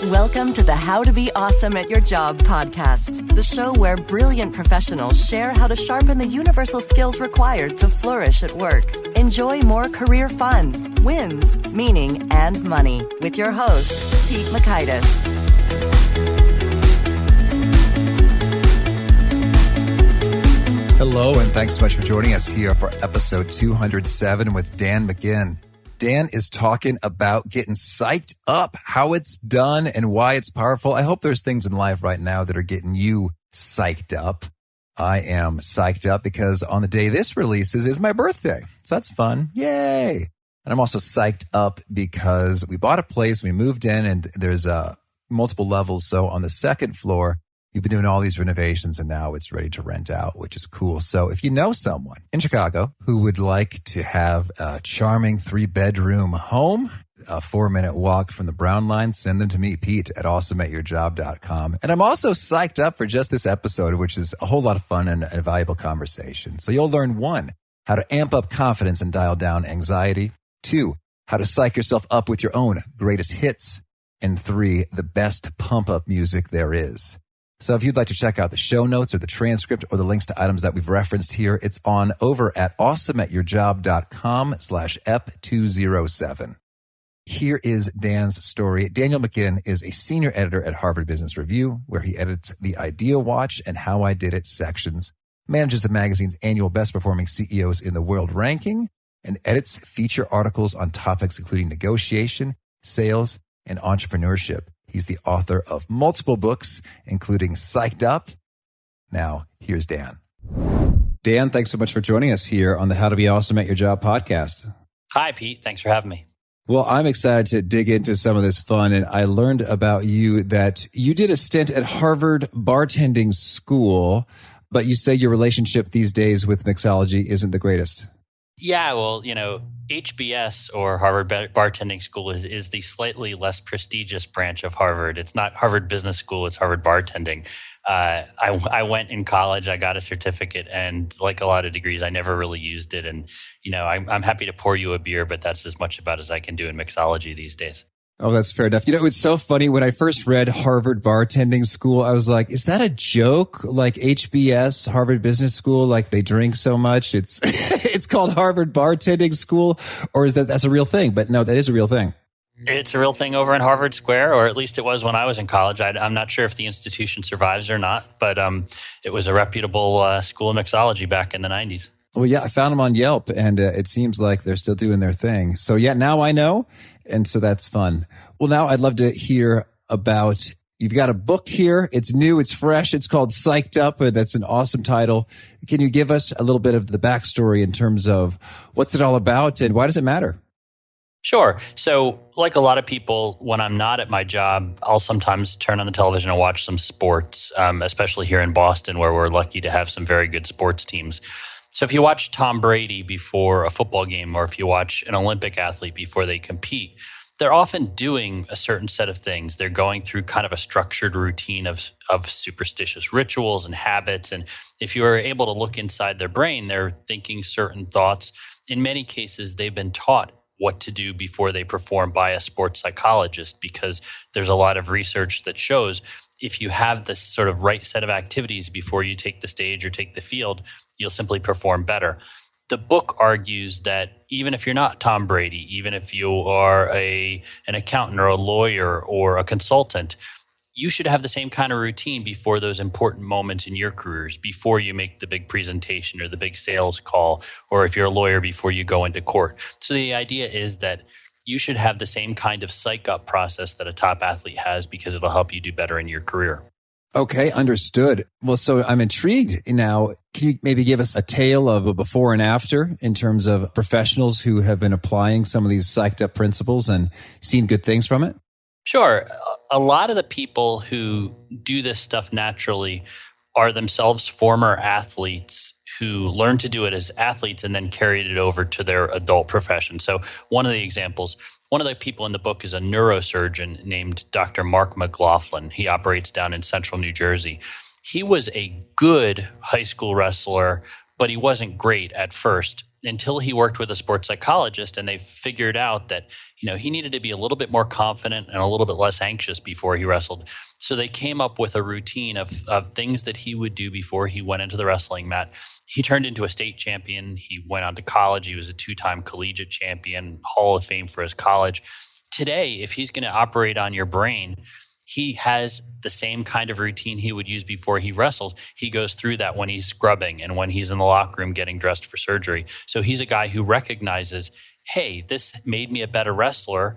Welcome to the How to Be Awesome at Your Job podcast, the show where brilliant professionals share how to sharpen the universal skills required to flourish at work. Enjoy more career fun, wins, meaning, and money with your host, Pete McGinn. Hello, and thanks so much for joining us here for episode 207 with Dan McGinn. Dan is talking about getting psyched up, how it's done and why it's powerful. I hope there's things in life right now that are getting you psyched up. I am psyched up because on the day this releases is my birthday. So that's fun. Yay. And I'm also psyched up because we bought a place, we moved in, and there's multiple levels. So on the second floor, we've been doing all these renovations and now it's ready to rent out, which is cool. So if you know someone in Chicago who would like to have a charming 3-bedroom home, a 4-minute walk from the Brown Line, send them to me, Pete, at awesomeatyourjob.com. And I'm also psyched up for just this episode, which is a whole lot of fun and a valuable conversation. So you'll learn 1, how to amp up confidence and dial down anxiety. 2, how to psych yourself up with your own greatest hits. And 3, the best pump-up music there is. So if you'd like to check out the show notes or the transcript or the links to items that we've referenced here, it's on over at awesomeatyourjob.com/ep207. Here is Dan's story. Daniel McGinn is a senior editor at Harvard Business Review, where he edits the Idea Watch and How I Did It sections, manages the magazine's annual best performing CEOs in the world ranking, and edits feature articles on topics including negotiation, sales, and entrepreneurship. He's the author of multiple books, including Psyched Up. Now, here's Dan. Dan, thanks so much for joining us here on the How to Be Awesome at Your Job podcast. Hi, Pete. Thanks for having me. Well, I'm excited to dig into some of this fun, and I learned about you that you did a stint at Harvard bartending school, but you say your relationship these days with mixology isn't the greatest. Yeah, well, HBS, or Harvard Bartending School, is the slightly less prestigious branch of Harvard. It's not Harvard Business School, it's Harvard Bartending. I went in college, I got a certificate, and like a lot of degrees, I never really used it. And, I'm happy to pour you a beer, but that's as much about as I can do in mixology these days. Oh, that's fair enough. It's so funny. When I first read Harvard Bartending School, I was like, is that a joke? Like HBS, Harvard Business School, like they drink so much. It's it's called Harvard Bartending School, or is that's a real thing? But no, that is a real thing. It's a real thing over in Harvard Square, or at least it was when I was in college. I'm not sure if the institution survives or not, but it was a reputable school of mixology back in the 90s. Well, yeah, I found them on Yelp, and it seems like they're still doing their thing. So yeah, now I know, and so that's fun. Well, now I'd love to hear about, you've got a book here. It's new, it's fresh, it's called Psyched Up, and that's an awesome title. Can you give us a little bit of the backstory in terms of what's it all about and why does it matter? Sure. So like a lot of people, when I'm not at my job, I'll sometimes turn on the television and watch some sports, especially here in Boston, where we're lucky to have some very good sports teams. So if you watch Tom Brady before a football game, or if you watch an Olympic athlete before they compete, they're often doing a certain set of things. They're going through kind of a structured routine of superstitious rituals and habits. And if you are able to look inside their brain, they're thinking certain thoughts. In many cases, they've been taught what to do before they perform by a sports psychologist, because there's a lot of research that shows if you have this sort of right set of activities before you take the stage or take the field, you'll simply perform better. The book argues that even if you're not Tom Brady, even if you are an accountant or a lawyer or a consultant, you should have the same kind of routine before those important moments in your careers, before you make the big presentation or the big sales call, or if you're a lawyer, before you go into court. So the idea is that you should have the same kind of psych up process that a top athlete has, because it'll help you do better in your career. Okay, understood. Well, so I'm intrigued now. Can you maybe give us a tale of a before and after in terms of professionals who have been applying some of these psyched up principles and seen good things from it? Sure. A lot of the people who do this stuff naturally are themselves former athletes who learned to do it as athletes and then carried it over to their adult profession. So one of the examples, one of the people in the book is a neurosurgeon named Dr. Mark McLaughlin. He operates down in central New Jersey. He was a good high school wrestler, but he wasn't great at first until he worked with a sports psychologist, and they figured out that he needed to be a little bit more confident and a little bit less anxious before he wrestled. So they came up with a routine of things that he would do before he went into the wrestling mat. He turned into a state champion. He went on to college. He was a 2-time collegiate champion, Hall of Fame for his college. Today, if he's going to operate on your brain, he has the same kind of routine he would use before he wrestled. He goes through that when he's scrubbing and when he's in the locker room getting dressed for surgery. So he's a guy who recognizes, hey, this made me a better wrestler.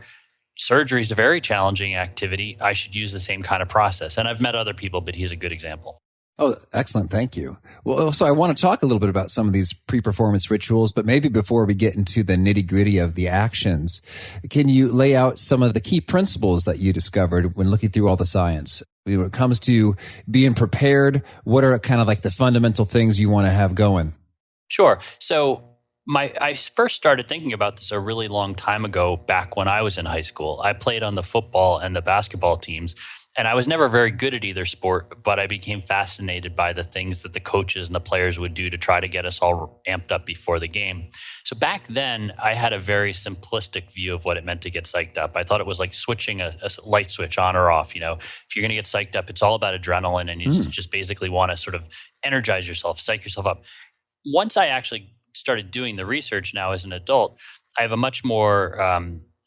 Surgery is a very challenging activity. I should use the same kind of process. And I've met other people, but he's a good example. Oh, excellent. Thank you. Well, so I want to talk a little bit about some of these pre-performance rituals, but maybe before we get into the nitty-gritty of the actions, can you lay out some of the key principles that you discovered when looking through all the science? When it comes to being prepared, what are kind of like the fundamental things you want to have going? Sure. So I first started thinking about this a really long time ago, back when I was in high school. I played on the football and the basketball teams, and I was never very good at either sport, but I became fascinated by the things that the coaches and the players would do to try to get us all amped up before the game. So back then, I had a very simplistic view of what it meant to get psyched up. I thought it was like switching a light switch on or off. If you're going to get psyched up, it's all about adrenaline, and you just basically want to sort of energize yourself, psych yourself up. Once I actually started doing the research now as an adult, I have a much more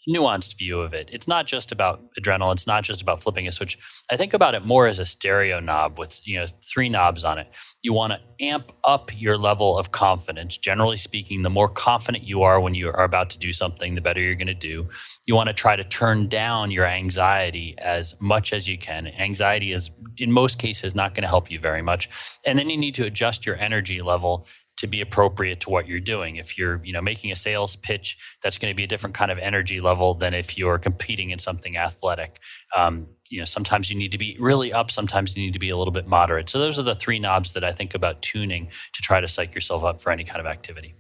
nuanced view of it. It's not just about adrenaline. It's not just about flipping a switch. I think about it more as a stereo knob with 3 knobs on it. You want to amp up your level of confidence. Generally speaking, the more confident you are when you are about to do something, the better you're going to do. You want to try to turn down your anxiety as much as you can. Anxiety is, in most cases, not going to help you very much. And then you need to adjust your energy level to be appropriate to what you're doing. If you're, making a sales pitch, that's going to be a different kind of energy level than if you're competing in something athletic. Sometimes you need to be really up. Sometimes you need to be a little bit moderate. So those are the 3 knobs that I think about tuning to try to psych yourself up for any kind of activity.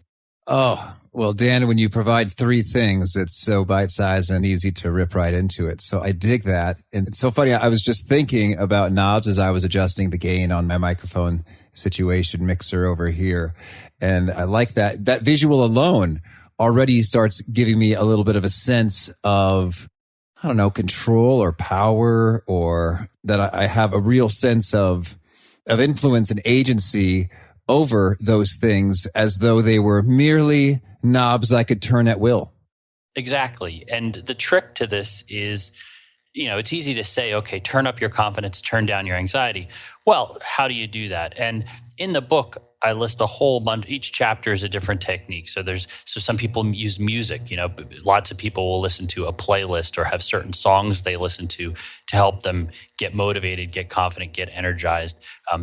Oh, well, Dan, when you provide 3 things, it's so bite-sized and easy to rip right into it. So I dig that. And it's so funny. I was just thinking about knobs as I was adjusting the gain on my microphone situation mixer over here. And I like that. That visual alone already starts giving me a little bit of a sense of, control or power, or that I have a real sense of influence and agency over those things, as though they were merely knobs I could turn at will. Exactly. And the trick to this is, it's easy to say, okay, turn up your confidence, turn down your anxiety. Well, how do you do that? And in the book, I list a whole bunch. Each chapter is a different technique. So some people use music. Lots of people will listen to a playlist or have certain songs they listen to help them get motivated, get confident, get energized.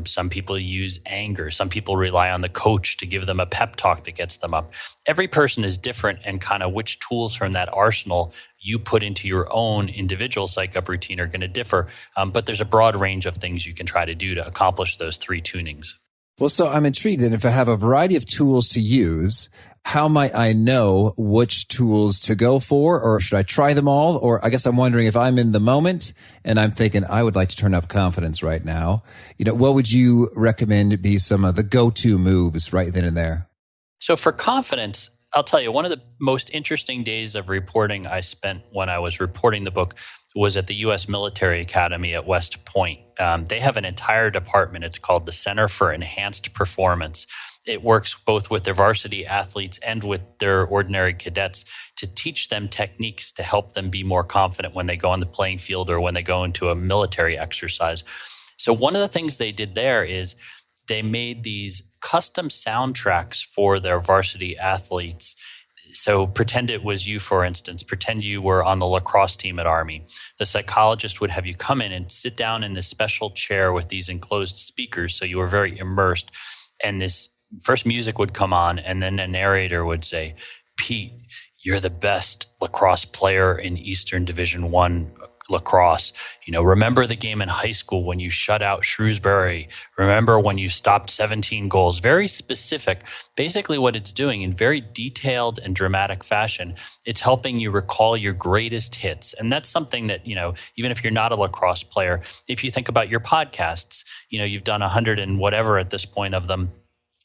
Some people use anger. Some people rely on the coach to give them a pep talk that gets them up. Every person is different, and kind of which tools from that arsenal you put into your own individual psych up routine are going to differ. But there's a broad range of things you can try to do to accomplish those 3 tunings. Well, so I'm intrigued. And if I have a variety of tools to use, how might I know which tools to go for? Or should I try them all? Or I guess I'm wondering, if I'm in the moment and I'm thinking I would like to turn up confidence right now, what would you recommend be some of the go-to moves right then and there? So for confidence, I'll tell you, one of the most interesting days of reporting I spent when I was reporting the book was at the U.S. Military Academy at West Point. They have an entire department. It's called the Center for Enhanced Performance. It works both with their varsity athletes and with their ordinary cadets to teach them techniques to help them be more confident when they go on the playing field or when they go into a military exercise. So one of the things they did there is they made these custom soundtracks for their varsity athletes. So pretend it was you, for instance. Pretend you were on the lacrosse team at Army. The psychologist would have you come in and sit down in this special chair with these enclosed speakers, so you were very immersed. And this first music would come on, and then a narrator would say, "Pete, you're the best lacrosse player in Eastern Division I lacrosse. Remember the game in high school when you shut out Shrewsbury. Remember when you stopped 17 goals." Very specific. Basically what it's doing in very detailed and dramatic fashion, it's helping you recall your greatest hits. And that's something that, even if you're not a lacrosse player, if you think about your podcasts, you've done 100 and whatever at this point of them.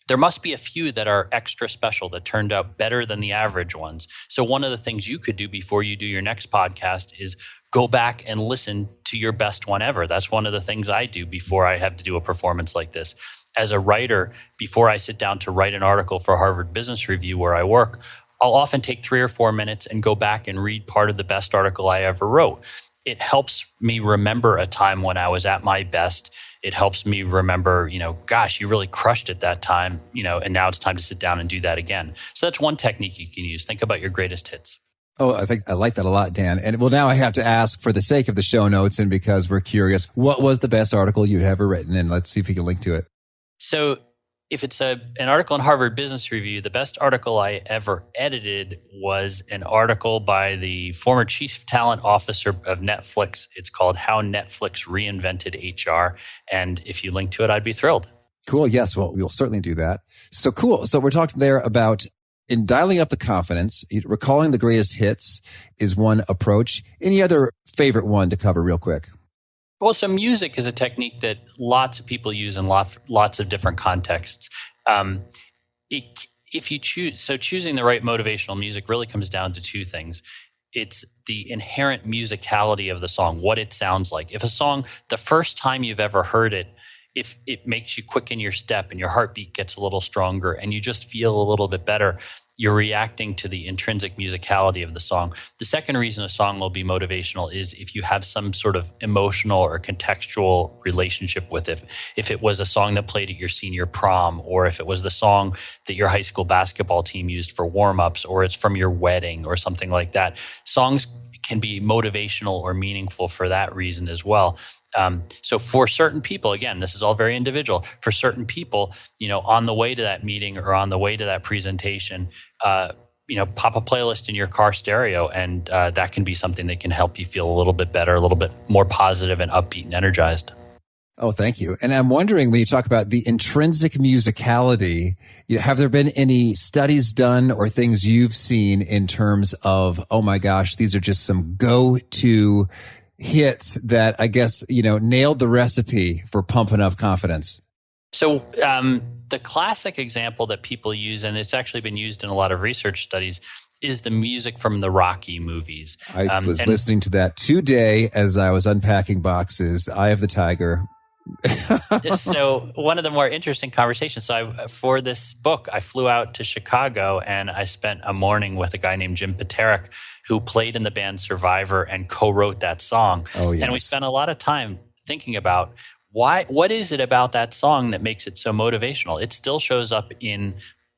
there must be a few that are extra special that turned out better than the average ones. So one of the things you could do before you do your next podcast is go back and listen to your best one ever. That's one of the things I do before I have to do a performance like this. As a writer, before I sit down to write an article for Harvard Business Review where I work, I'll often take 3 or 4 minutes and go back and read part of the best article I ever wrote. It helps me remember a time when I was at my best. It helps me remember, gosh, you really crushed it that time, and now it's time to sit down and do that again. So that's one technique you can use. Think about your greatest hits. Oh, I think I like that a lot, Dan. And well, now I have to ask, for the sake of the show notes and because we're curious, what was the best article you'd ever written? And let's see if we can link to it. So if it's an article in Harvard Business Review, the best article I ever edited was an article by the former chief talent officer of Netflix. It's called How Netflix Reinvented HR. And if you link to it, I'd be thrilled. Cool. Yes. Well, we'll certainly do that. So cool. So we're talking there about in dialing up the confidence, recalling the greatest hits is one approach. Any other favorite one to cover real quick? Well, so music is a technique that lots of people use in lots of different contexts. If you choosing the right motivational music really comes down to 2 things. It's the inherent musicality of the song, what it sounds like. If a song, the first time you've ever heard it, if it makes you quicken your step and your heartbeat gets a little stronger and you just feel a little bit better, you're reacting to the intrinsic musicality of the song. The second reason a song will be motivational is if you have some sort of emotional or contextual relationship with it. If it was a song that played at your senior prom, or if it was the song that your high school basketball team used for warm-ups, or it's from your wedding or something like that. Songs can be motivational or meaningful for that reason as well. So for certain people, again, this is all very individual. For certain people, on the way to that meeting or on the way to that presentation, pop a playlist in your car stereo, and that can be something that can help you feel a little bit better, a little bit more positive and upbeat and energized. Oh, thank you. And I'm wondering, when you talk about the intrinsic musicality, have there been any studies done or things you've seen in terms of, oh my gosh, these are just some go-to hits that I guess, nailed the recipe for pumping up confidence? So the classic example that people use, and it's actually been used in a lot of research studies, is the music from the Rocky movies. I was listening to that today as I was unpacking boxes. Eye of the Tiger. So one of the more interesting conversations. So for this book, I flew out to Chicago and I spent a morning with a guy named Jim Paterick, who played in the band Survivor and co-wrote that song. Oh, yes. And we spent a lot of time thinking about what is it about that song that makes it so motivational? It still shows up in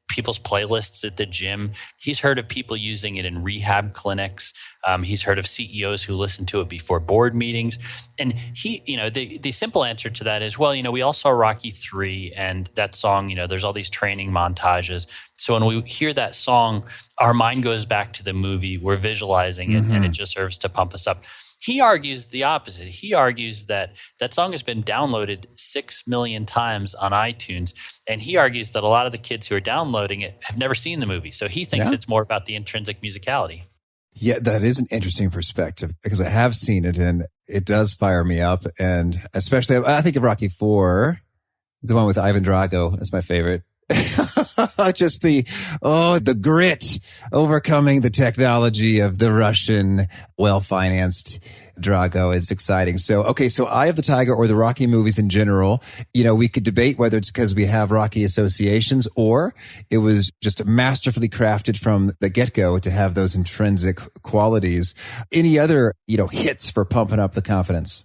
people's playlists at the gym. He's heard of people using it in rehab clinics. He's heard of CEOs who listen to it before board meetings. And the simple answer to that is, well, we all saw Rocky 3 and that song, there's all these training montages. So when we hear that song, our mind goes back to the movie. We're visualizing it, and it just serves to pump us up. He argues the opposite. He argues that song has been downloaded 6 million times on iTunes, and he argues that a lot of the kids who are downloading it have never seen the movie. So he thinks it's more about the intrinsic musicality. Yeah, that is an interesting perspective because I have seen it and it does fire me up. And especially, I think of Rocky 4, the one with Ivan Drago. That's my favorite. Just the grit overcoming the technology of the Russian well-financed Drago is exciting. So, okay. So Eye of the Tiger or the Rocky movies in general, we could debate whether it's because we have Rocky associations or it was just masterfully crafted from the get-go to have those intrinsic qualities. Any other, hits for pumping up the confidence?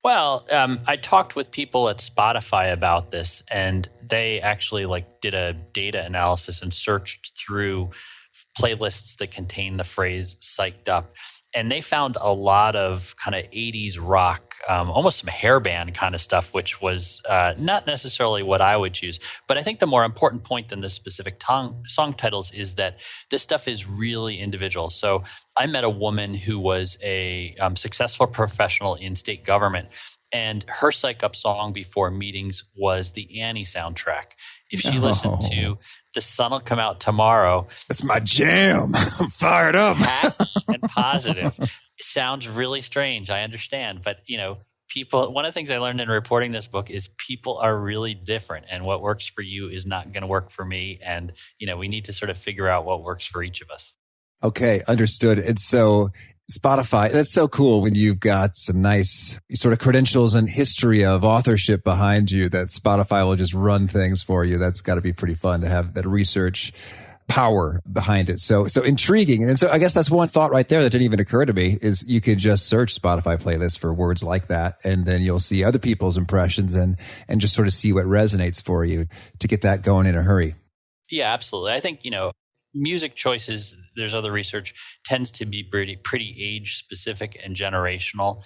Well, I talked with people at Spotify about this, and they actually did a data analysis and searched through playlists that contain the phrase "psyched up." And they found a lot of kind of 80s rock, almost some hair band kind of stuff, which was not necessarily what I would choose. But I think the more important point than the specific song titles is that this stuff is really individual. So I met a woman who was a successful professional in state government, and her psych up song before meetings was the Annie soundtrack. If she listened to The Sun Will Come Out Tomorrow. That's my jam. I'm fired up. Happy and positive. It sounds really strange. I understand. But, people, one of the things I learned in reporting this book is people are really different, and what works for you is not going to work for me. And, we need to sort of figure out what works for each of us. Okay, understood. And so Spotify, that's so cool when you've got some nice sort of credentials and history of authorship behind you that Spotify will just run things for you. That's got to be pretty fun to have that research power behind it. So intriguing. And so I guess that's one thought right there that didn't even occur to me is you could just search Spotify playlists for words like that. And then you'll see other people's impressions and just sort of see what resonates for you to get that going in a hurry. Yeah, absolutely. I think, music choices, there's other research, tends to be pretty age specific and generational.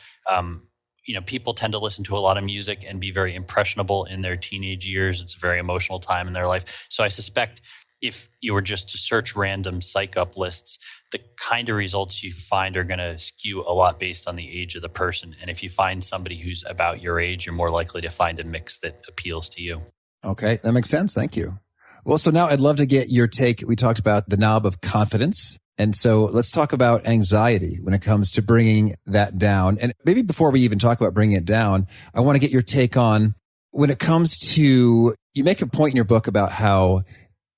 People tend to listen to a lot of music and be very impressionable in their teenage years. It's a very emotional time in their life. So I suspect if you were just to search random psych up lists, the kind of results you find are going to skew a lot based on the age of the person. And if you find somebody who's about your age, you're more likely to find a mix that appeals to you. Okay, that makes sense. Thank you. Well, so now I'd love to get your take. We talked about the knob of confidence. And so let's talk about anxiety when it comes to bringing that down. And maybe before we even talk about bringing it down, I want to get your take on when it comes to, you make a point in your book about how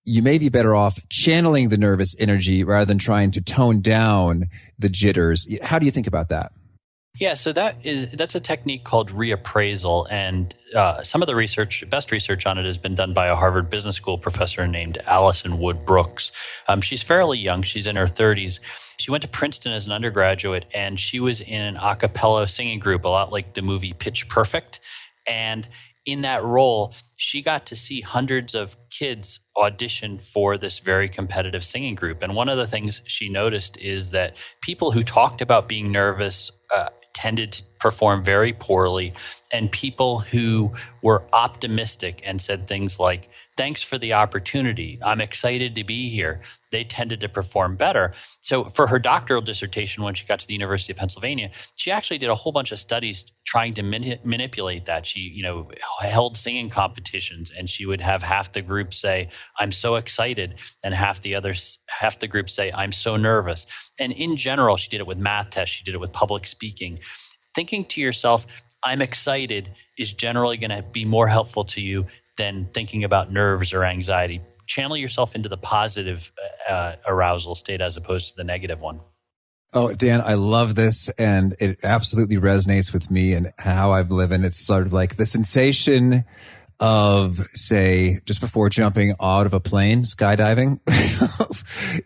you may be better off channeling the nervous energy rather than trying to tone down the jitters. How do you think about that? Yeah, so that's a technique called reappraisal, and some of the best research on it has been done by a Harvard Business School professor named Allison Wood Brooks. She's fairly young; she's in her 30s. She went to Princeton as an undergraduate, and she was in an a cappella singing group, a lot like the movie Pitch Perfect. And in that role, she got to see hundreds of kids audition for this very competitive singing group. And one of the things she noticed is that people who talked about being nervous tended to perform very poorly, and people who were optimistic and said things like, "Thanks for the opportunity. I'm excited to be here," they tended to perform better. So for her doctoral dissertation, when she got to the University of Pennsylvania, she actually did a whole bunch of studies trying to manipulate that. She, held singing competitions, and she would have half the group say, "I'm so excited," and half the group say, "I'm so nervous." And in general, she did it with math tests. She did it with public speaking. Thinking to yourself, "I'm excited," is generally going to be more helpful to you than thinking about nerves or anxiety. Channel yourself into the positive arousal state as opposed to the negative one. Oh, Dan, I love this, and it absolutely resonates with me and how I've lived. And it's sort of like the sensation of, say, just before jumping out of a plane, skydiving,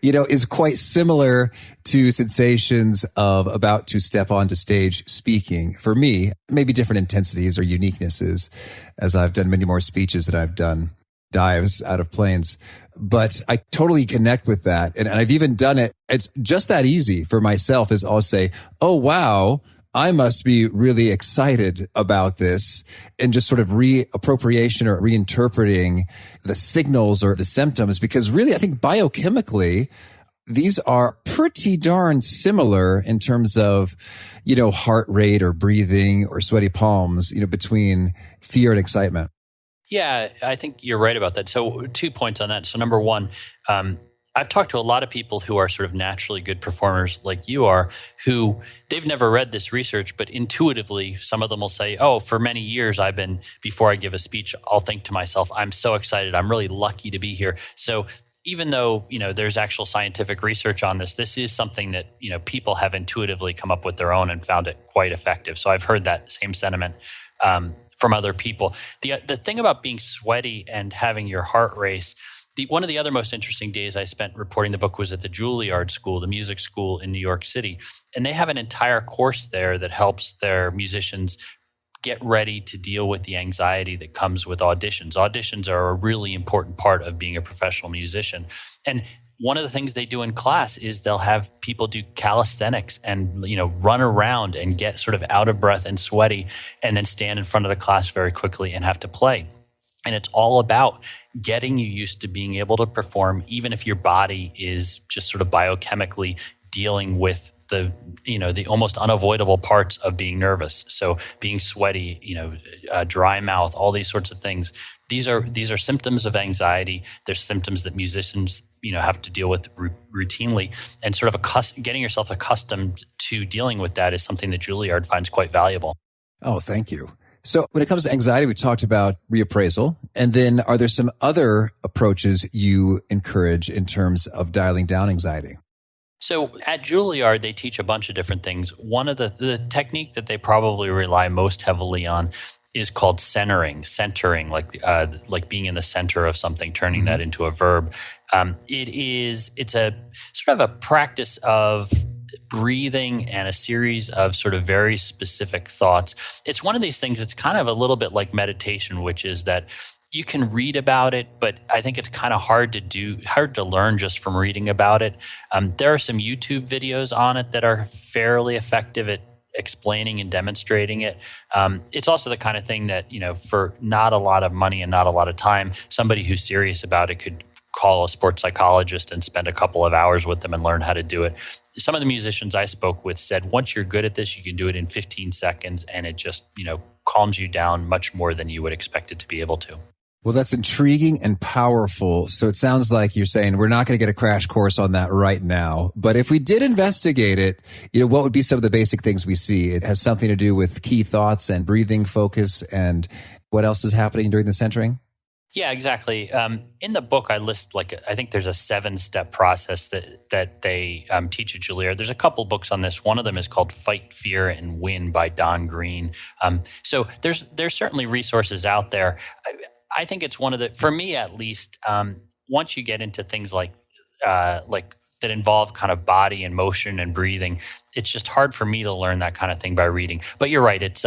is quite similar to sensations of about to step onto stage speaking. For me, maybe different intensities or uniquenesses, as I've done many more speeches than I've done dives out of planes. But I totally connect with that. And I've even done it. It's just that easy for myself is I'll say, "Oh, wow, I must be really excited about this," and just sort of reappropriation or reinterpreting the signals or the symptoms, because really I think biochemically, these are pretty darn similar in terms of, heart rate or breathing or sweaty palms, between fear and excitement. Yeah, I think you're right about that. So 2 points on that. So number one, I've talked to a lot of people who are sort of naturally good performers like you are, who they've never read this research, but intuitively, some of them will say, "Oh, for many years before I give a speech, I'll think to myself, I'm so excited. I'm really lucky to be here." So even though, there's actual scientific research on this, this is something that, people have intuitively come up with their own and found it quite effective. So I've heard that same sentiment from other people. The thing about being sweaty and having your heart race, one of the other most interesting days I spent reporting the book was at the Juilliard School, the music school in New York City. And they have an entire course there that helps their musicians get ready to deal with the anxiety that comes with auditions. Auditions are a really important part of being a professional musician. And one of the things they do in class is they'll have people do calisthenics and, run around and get sort of out of breath and sweaty, and then stand in front of the class very quickly and have to play. And it's all about getting you used to being able to perform, even if your body is just sort of biochemically dealing with the almost unavoidable parts of being nervous. So being sweaty, dry mouth, all these sorts of things. These are symptoms of anxiety. They're symptoms that musicians, have to deal with routinely, and sort of getting yourself accustomed to dealing with that is something that Juilliard finds quite valuable. Oh, thank you. So when it comes to anxiety, we talked about reappraisal. And then are there some other approaches you encourage in terms of dialing down anxiety? So at Juilliard, they teach a bunch of different things. One of the technique that they probably rely most heavily on is called centering, like being in the center of something, turning that into a verb. It's a sort of a practice of breathing and a series of sort of very specific thoughts. It's one of these things, it's kind of a little bit like meditation, which is that you can read about it, but I think it's kind of hard to learn just from reading about it. There are some YouTube videos on it that are fairly effective at explaining and demonstrating it. It's also the kind of thing that, for not a lot of money and not a lot of time, somebody who's serious about it could call a sports psychologist and spend a couple of hours with them and learn how to do it. Some of the musicians I spoke with said once you're good at this, you can do it in 15 seconds and it just, calms you down much more than you would expect it to be able to. Well, that's intriguing and powerful. So it sounds like you're saying we're not going to get a crash course on that right now. But if we did investigate it, what would be some of the basic things we see? It has something to do with key thoughts and breathing focus. And what else is happening during the centering? Yeah, exactly. In the book, I list I think there's a 7-step process that they teach at Juilliard. There's a couple books on this. One of them is called Fight, Fear, and Win by Don Green. So there's certainly resources out there. I think it's for me at least, once you get into things like that involve kind of body and motion and breathing, it's just hard for me to learn that kind of thing by reading. But you're right. It's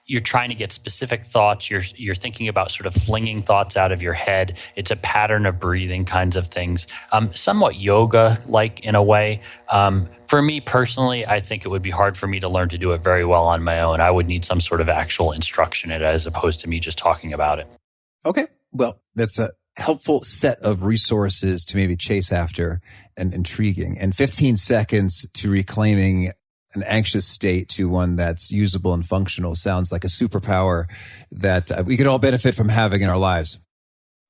you're trying to get specific thoughts. You're thinking about sort of flinging thoughts out of your head. It's a pattern of breathing kinds of things. Somewhat yoga-like in a way. For me personally, I think it would be hard for me to learn to do it very well on my own. I would need some sort of actual instruction in it as opposed to me just talking about it. Okay. Well, that's a helpful set of resources to maybe chase after and intriguing. And 15 seconds to reclaiming an anxious state to one that's usable and functional sounds like a superpower that we could all benefit from having in our lives.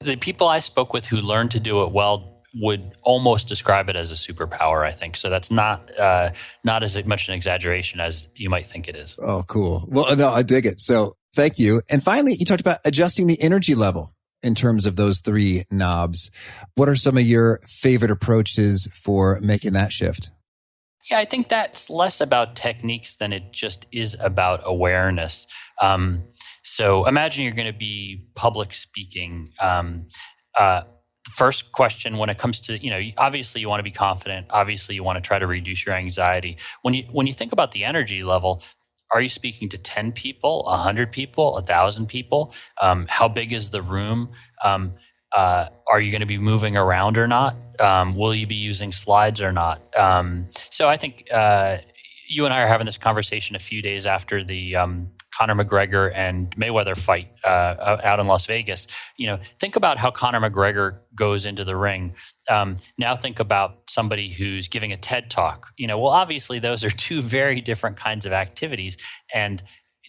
The people I spoke with who learned to do it well would almost describe it as a superpower, I think. So that's not as much an exaggeration as you might think it is. Oh, cool. Well, no, I dig it. So thank you. And finally, you talked about adjusting the energy level in terms of those 3 knobs. What are some of your favorite approaches for making that shift? Yeah, I think that's less about techniques than it just is about awareness. So imagine you're going to be public speaking. The first question when it comes to, obviously you want to be confident. Obviously you want to try to reduce your anxiety. When you think about the energy level, are you speaking to 10 people, 100 people, 1,000 people? How big is the room? Are you going to be moving around or not? Will you be using slides or not? So I think you and I are having this conversation a few days after the Conor McGregor and Mayweather fight out in Las Vegas. Think about how Conor McGregor goes into the ring. Now think about somebody who's giving a TED Talk. Well, obviously those are 2 very different kinds of activities, and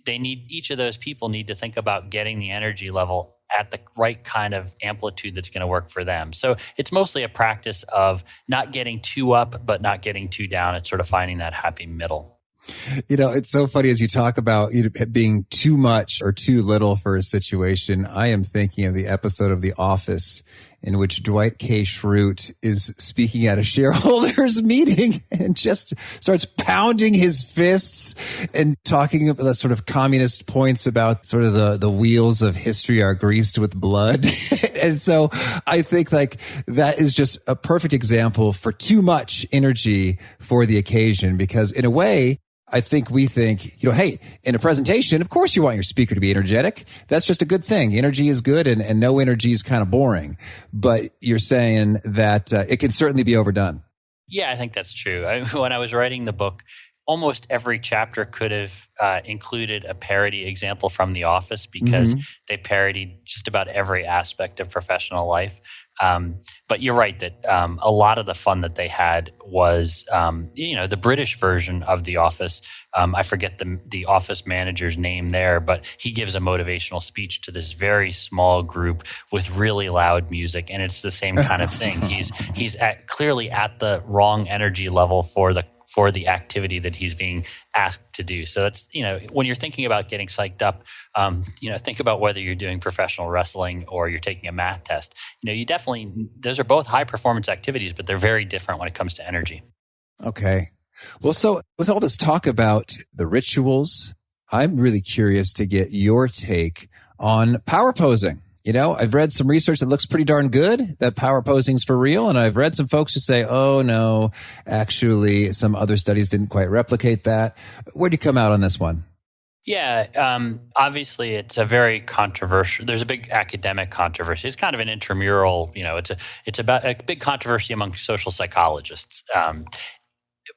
each of those people need to think about getting the energy level at the right kind of amplitude that's going to work for them. So it's mostly a practice of not getting too up, but not getting too down. It's sort of finding that happy middle. It's so funny as you talk about being too much or too little for a situation. I am thinking of the episode of The Office in which Dwight K. Schrute is speaking at a shareholders meeting and just starts pounding his fists and talking about the sort of communist points about sort of the wheels of history are greased with blood. And so I think that is just a perfect example for too much energy for the occasion, because in a way, I think we think, hey, in a presentation, of course you want your speaker to be energetic. That's just a good thing. Energy is good and no energy is kind of boring. But you're saying that it can certainly be overdone. Yeah, I think that's true. When I was writing the book, almost every chapter could have included a parody example from The Office because they parodied just about every aspect of professional life. But you're right that a lot of the fun that they had was, the British version of The Office. I forget the office manager's name there, but he gives a motivational speech to this very small group with really loud music, and it's the same kind of thing. He's clearly at the wrong energy level for for the activity that he's being asked to do. So that's, when you're thinking about getting psyched up, think about whether you're doing professional wrestling or you're taking a math test. You definitely, those are both high performance activities, but they're very different when it comes to energy. Okay. Well, so with all this talk about the rituals, I'm really curious to get your take on power posing. I've read some research that looks pretty darn good that power posing is for real. And I've read some folks who say, oh no, actually some other studies didn't quite replicate that. Where'd you come out on this one? Yeah, obviously it's a very controversial, there's a big academic controversy. It's kind of an intramural, it's about a big controversy among social psychologists.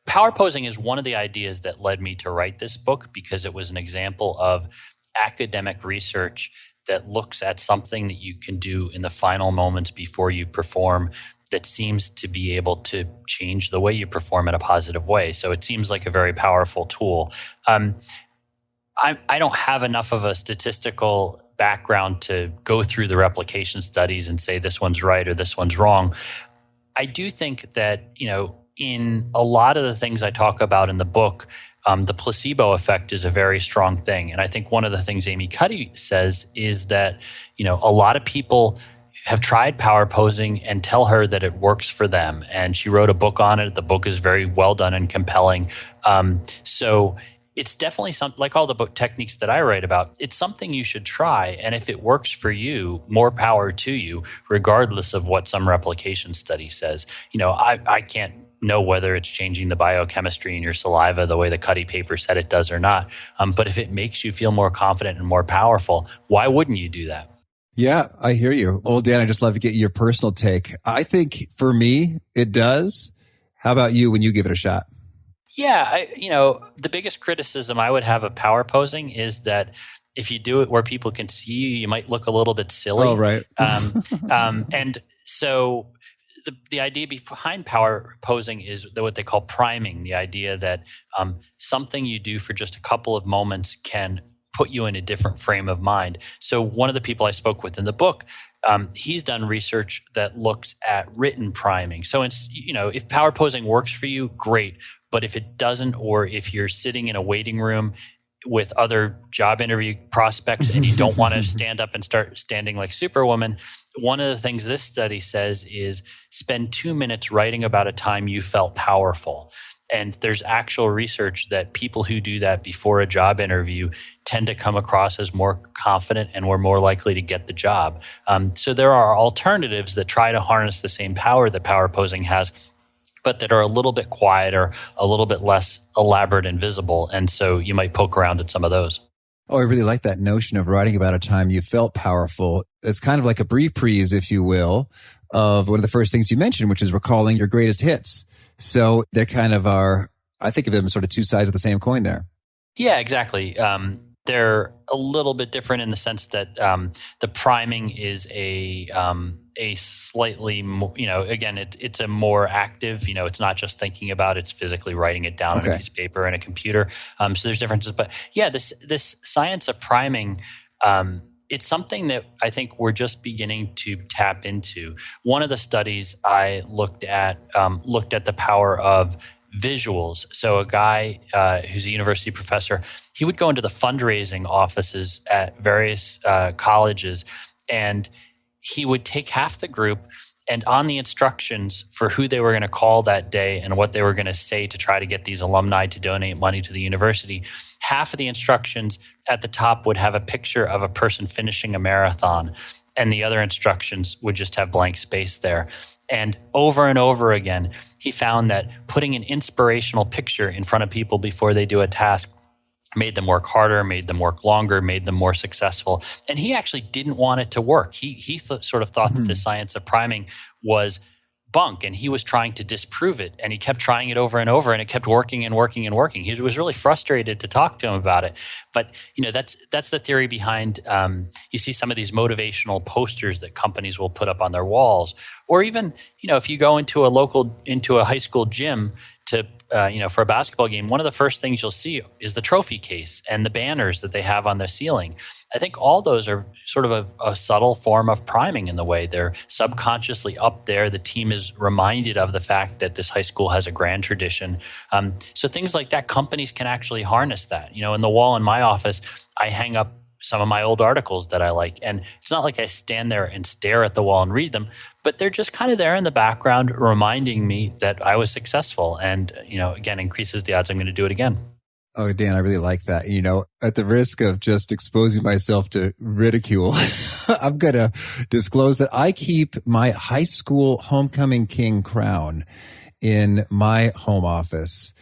Power posing is one of the ideas that led me to write this book because it was an example of academic research that looks at something that you can do in the final moments before you perform that seems to be able to change the way you perform in a positive way. So it seems like a very powerful tool. I don't have enough of a statistical background to go through the replication studies and say this one's right or this one's wrong. I do think that, in a lot of the things I talk about in the book, the placebo effect is a very strong thing. And I think one of the things Amy Cuddy says is that, a lot of people have tried power posing and tell her that it works for them. And she wrote a book on it. The book is very well done and compelling. So it's definitely something, like all the book techniques that I write about, it's something you should try. And if it works for you, more power to you, regardless of what some replication study says. I can't know whether it's changing the biochemistry in your saliva the way the Cuddy paper said it does or not. But if it makes you feel more confident and more powerful, why wouldn't you do that? Yeah, I hear you. Well, Dan, I'd just love to get your personal take. I think for me, it does. How about you when you give it a shot? Yeah, the biggest criticism I would have of power posing is that if you do it where people can see you, you might look a little bit silly. Oh, right. And so the idea behind power posing is what they call priming, the idea that something you do for just a couple of moments can put you in a different frame of mind. So one of the people I spoke with in the book, he's done research that looks at written priming. So it's, if power posing works for you, great. But if it doesn't, or if you're sitting in a waiting room with other job interview prospects and you don't want to stand up and start standing like Superwoman, one of the things this study says is spend 2 minutes writing about a time you felt powerful. And there's actual research that people who do that before a job interview tend to come across as more confident and we're more likely to get the job. So there are alternatives that try to harness the same power that power posing has, but that are a little bit quieter, a little bit less elaborate and visible. And so you might poke around at some of those. Oh, I really like that notion of writing about a time you felt powerful. It's kind of like a reprise, if you will, of one of the first things you mentioned, which is recalling your greatest hits. So they kind of are, I think of them as sort of two sides of the same coin there. Yeah, exactly. They're a little bit different in the sense that the priming is a slightly more, again, it's a more active, it's not just thinking about it, it's physically writing it down on a piece of paper and a computer. So there's differences. But yeah, this science of priming, it's something that I think we're just beginning to tap into. One of the studies I looked at the power of visuals. So a guy who's a university professor, he would go into the fundraising offices at various colleges, and he would take half the group, and on the instructions for who they were going to call that day and what they were going to say to try to get these alumni to donate money to the university, half of the instructions at the top would have a picture of a person finishing a marathon, and the other instructions would just have blank space there. And over again, he found that putting an inspirational picture in front of people before they do a task made them work harder, made them work longer, made them more successful. And he actually didn't want it to work. He sort of thought that the science of priming was bunk, and he was trying to disprove it. And he kept trying it over and over, and it kept working and working and working. He was really frustrated to talk to him about it. But that's the theory behind. You see some of these motivational posters that companies will put up on their walls, or even if you go into a high school gym, to for a basketball game, one of the first things you'll see is the trophy case and the banners that they have on their ceiling. I think all those are sort of a subtle form of priming in the way they're subconsciously up there. The team is reminded of the fact that this high school has a grand tradition. So things like that, companies can actually harness that. In the wall in my office, I hang up some of my old articles that I like. And it's not like I stand there and stare at the wall and read them, but they're just kind of there in the background reminding me that I was successful and, again, increases the odds I'm going to do it again. Oh, Dan, I really like that. At the risk of just exposing myself to ridicule, I'm going to disclose that I keep my high school homecoming king crown in my home office.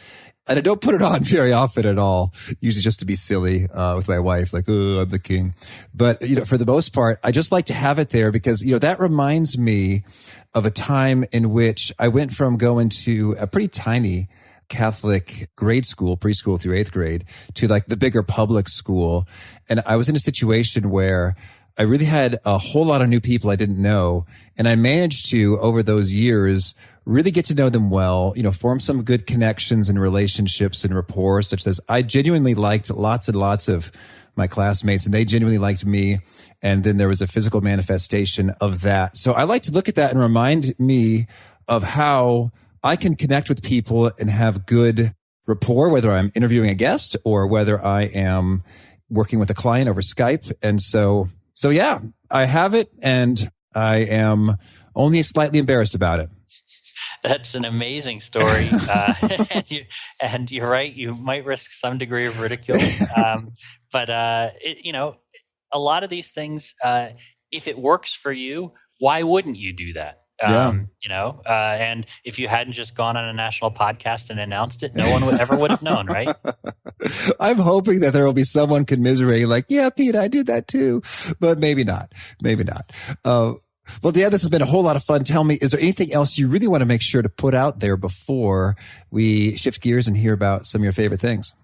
And I don't put it on very often at all, usually just to be silly with my wife, like, oh, I'm the king. But, for the most part, I just like to have it there because, that reminds me of a time in which I went from going to a pretty tiny Catholic grade school, preschool through 8th grade, to like the bigger public school. And I was in a situation where I really had a whole lot of new people I didn't know. And I managed to, over those years, really get to know them well, form some good connections and relationships and rapport, such as I genuinely liked lots and lots of my classmates and they genuinely liked me. And then there was a physical manifestation of that. So I like to look at that and remind me of how I can connect with people and have good rapport, whether I'm interviewing a guest or whether I am working with a client over Skype. And so yeah, I have it and I am only slightly embarrassed about it. That's an amazing story. And you're right. You might risk some degree of ridicule. But a lot of these things, if it works for you, why wouldn't you do that? And if you hadn't just gone on a national podcast and announced it, no one would have known, right? I'm hoping that there will be someone commiserating like, yeah, Pete, I do that too, but maybe not. Well, Dan, this has been a whole lot of fun. Tell me, is there anything else you really want to make sure to put out there before we shift gears and hear about some of your favorite things?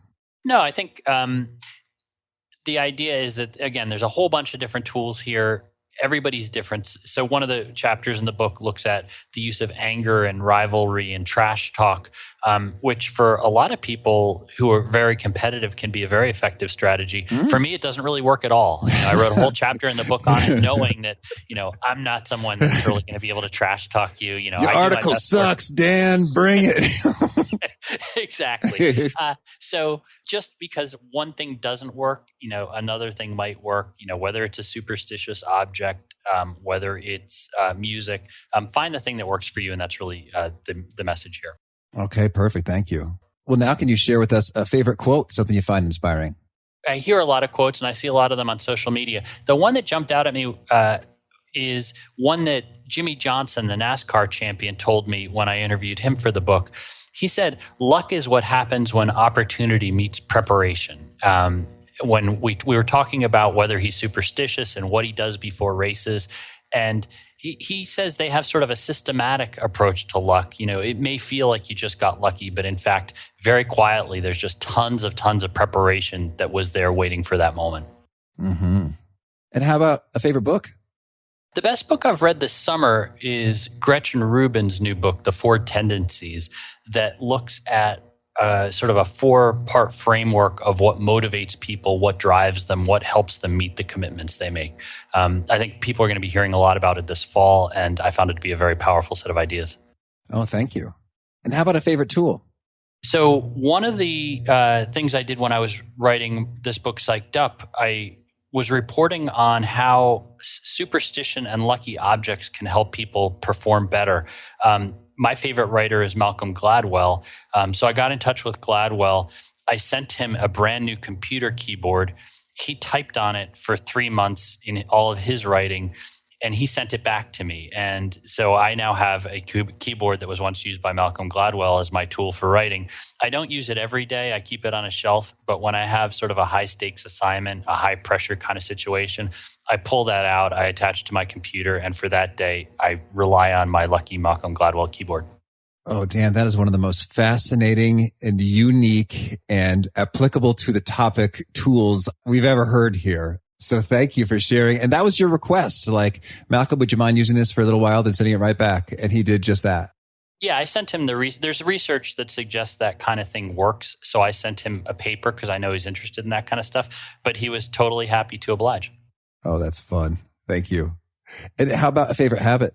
No, I think the idea is that, again, there's a whole bunch of different tools here. Everybody's different. So one of the chapters in the book looks at the use of anger and rivalry and trash talk, which for a lot of people who are very competitive can be a very effective strategy. For me, it doesn't really work at all. I wrote a whole chapter in the book on it, knowing that, I'm not someone that's really going to be able to trash talk you. Your article sucks, Dan. Bring it. Exactly. So just because one thing doesn't work, another thing might work, whether it's a superstitious object, whether it's music, find the thing that works for you. And that's really the message here. Okay, perfect. Thank you. Well, now can you share with us a favorite quote, something you find inspiring? I hear a lot of quotes and I see a lot of them on social media. The one that jumped out at me is one that Jimmy Johnson, the NASCAR champion, told me when I interviewed him for the book. He said, luck is what happens when opportunity meets preparation. When we were talking about whether he's superstitious and what he does before races, and he says they have sort of a systematic approach to luck. It may feel like you just got lucky, but in fact, very quietly, there's just tons of preparation that was there waiting for that moment. Mm-hmm. And how about a favorite book? The best book I've read this summer is Gretchen Rubin's new book, The Four Tendencies, that looks at sort of a 4-part framework of what motivates people, what drives them, what helps them meet the commitments they make. I think people are going to be hearing a lot about it this fall, and I found it to be a very powerful set of ideas. Oh, thank you. And how about a favorite tool? So one of the things I did when I was writing this book, Psyched Up, I was reporting on how superstition and lucky objects can help people perform better. My favorite writer is Malcolm Gladwell. So I got in touch with Gladwell. I sent him a brand new computer keyboard. He typed on it for 3 months in all of his writing, and he sent it back to me. And so I now have a keyboard that was once used by Malcolm Gladwell as my tool for writing. I don't use it every day. I keep it on a shelf. But when I have sort of a high-stakes assignment, a high-pressure kind of situation, I pull that out, I attach it to my computer, and for that day, I rely on my lucky Malcolm Gladwell keyboard. Oh, Dan, that is one of the most fascinating and unique and applicable to the topic tools we've ever heard here. So thank you for sharing. And that was your request. Like, Malcolm, would you mind using this for a little while, then sending it right back? And he did just that. Yeah, I sent him there's research that suggests that kind of thing works. So I sent him a paper because I know he's interested in that kind of stuff, but he was totally happy to oblige. Oh, that's fun. Thank you. And how about a favorite habit?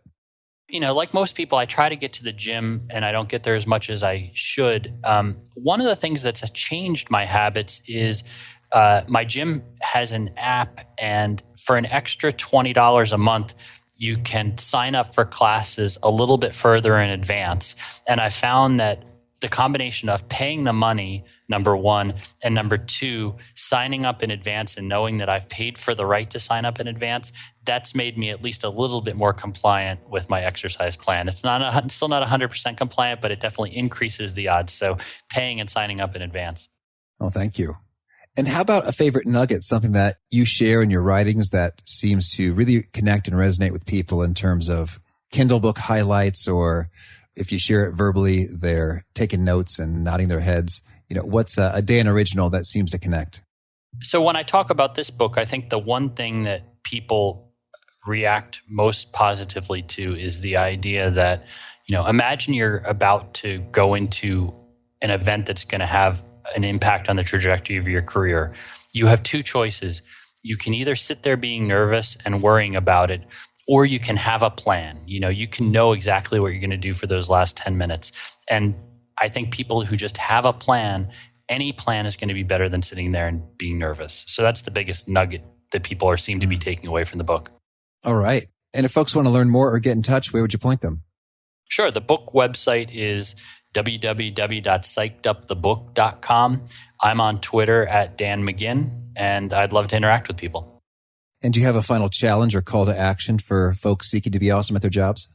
Like most people, I try to get to the gym and I don't get there as much as I should. One of the things that's changed my habits is my gym has an app, and for an extra $20 a month, you can sign up for classes a little bit further in advance. And I found that the combination of paying the money, number one, and number two, signing up in advance and knowing that I've paid for the right to sign up in advance, that's made me at least a little bit more compliant with my exercise plan. It's still not 100% compliant, but it definitely increases the odds. So paying and signing up in advance. Oh, thank you. And how about a favorite nugget, something that you share in your writings that seems to really connect and resonate with people in terms of Kindle book highlights, or if you share it verbally, they're taking notes and nodding their heads. What's a Dan original that seems to connect? So when I talk about this book, I think the one thing that people react most positively to is the idea that, imagine you're about to go into an event that's going to have an impact on the trajectory of your career. You have two choices. You can either sit there being nervous and worrying about it, or you can have a plan. You can know exactly what you're going to do for those last 10 minutes. And I think people who just have a plan, any plan is going to be better than sitting there and being nervous. So that's the biggest nugget that people seem to be taking away from the book. All right. And if folks want to learn more or get in touch, where would you point them? Sure. The book website is www.psychedupthebook.com. I'm on Twitter at Dan McGinn, and I'd love to interact with people. And do you have a final challenge or call to action for folks seeking to be awesome at their jobs?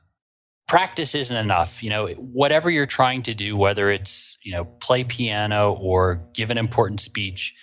Practice isn't enough. Whatever you're trying to do, whether it's, play piano or give an important speech,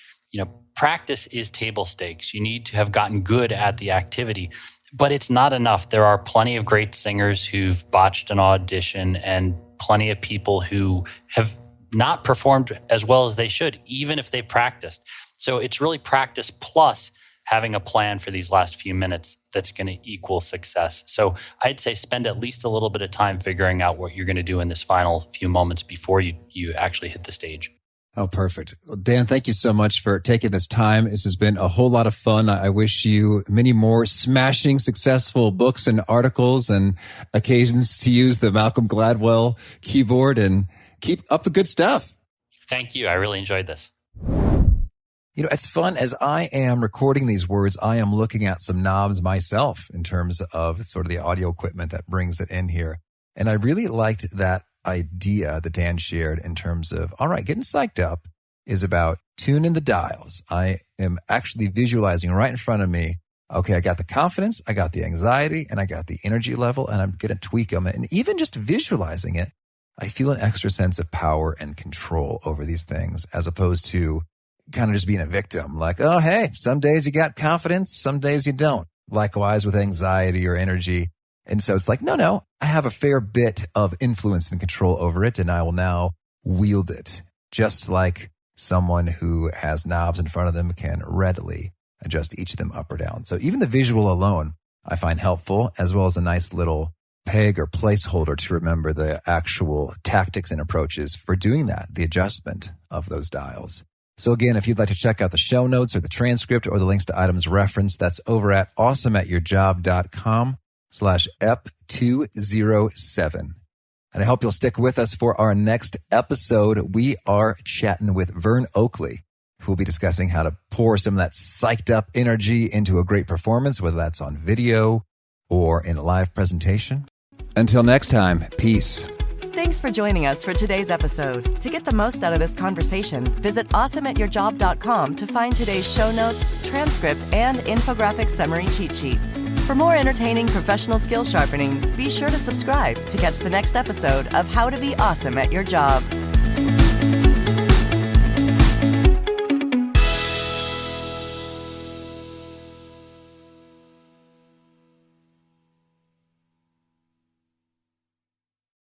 practice is table stakes. You need to have gotten good at the activity, but it's not enough. There are plenty of great singers who've botched an audition and plenty of people who have not performed as well as they should, even if they've practiced. So it's really practice plus having a plan for these last few minutes that's going to equal success. So I'd say spend at least a little bit of time figuring out what you're going to do in this final few moments before you actually hit the stage. Oh, perfect. Well, Dan, thank you so much for taking this time. This has been a whole lot of fun. I wish you many more smashing, successful books and articles and occasions to use the Malcolm Gladwell keyboard, and keep up the good stuff. Thank you. I really enjoyed this. It's fun. As I am recording these words, I am looking at some knobs myself in terms of sort of the audio equipment that brings it in here. And I really liked that idea that Dan shared in terms of, all right, getting psyched up is about tuning the dials. I am actually visualizing right in front of me. Okay, I got the confidence, I got the anxiety, and I got the energy level, and I'm going to tweak them. And even just visualizing it, I feel an extra sense of power and control over these things, as opposed to kind of just being a victim. Like, oh, hey, some days you got confidence, some days you don't. Likewise with anxiety or energy. And so it's like, no, I have a fair bit of influence and control over it, and I will now wield it. Just like someone who has knobs in front of them can readily adjust each of them up or down. So even the visual alone, I find helpful, as well as a nice little peg or placeholder to remember the actual tactics and approaches for doing that, the adjustment of those dials. So again, if you'd like to check out the show notes or the transcript or the links to items referenced, that's over at awesomeatyourjob.com/ep207. And I hope you'll stick with us for our next episode. We are chatting with Vern Oakley, who will be discussing how to pour some of that psyched up energy into a great performance, whether that's on video or in a live presentation. Until next time, peace. Thanks for joining us for today's episode. To get the most out of this conversation, visit awesomeatyourjob.com to find today's show notes, transcript, and infographic summary cheat sheet. For more entertaining professional skill sharpening, be sure to subscribe to catch the next episode of How to Be Awesome at Your Job.